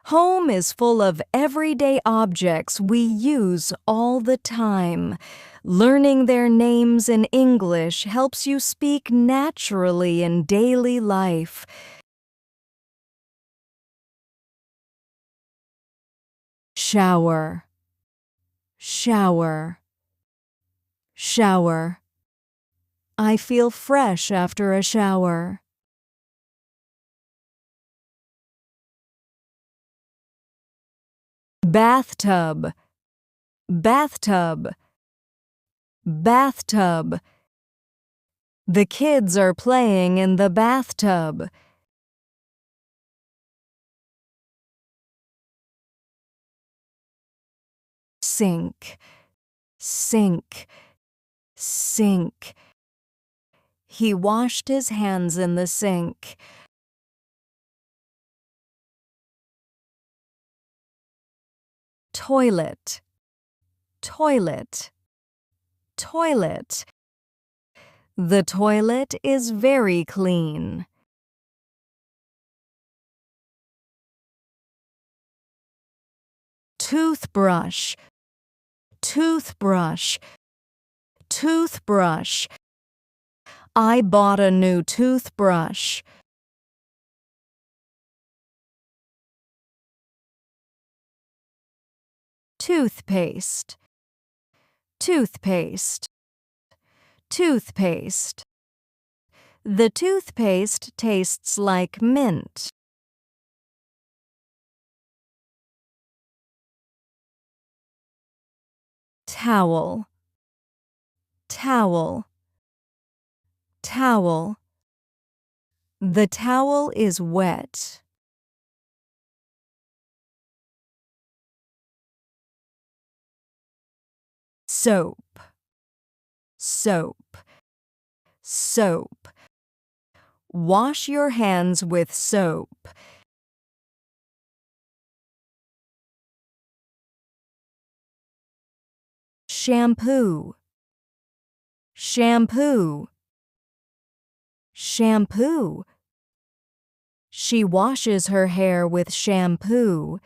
Home is full of everyday objects we use all the time. Learning their names in English helps you speak naturally in daily life. Shower, shower, shower. I feel fresh after a shower. Bathtub, bathtub, bathtub. The kids are playing in the bathtub. Sink, sink, sink. He washed his hands in the sink. Toilet, toilet, toilet. The toilet is very clean. Toothbrush, toothbrush, toothbrush. I bought a new toothbrush. Toothpaste, toothpaste, toothpaste. The toothpaste tastes like mint. Towel, towel, towel. The towel is wet. Soap, soap, soap. Wash your hands with soap. Shampoo, shampoo, shampoo. She washes her hair with shampoo.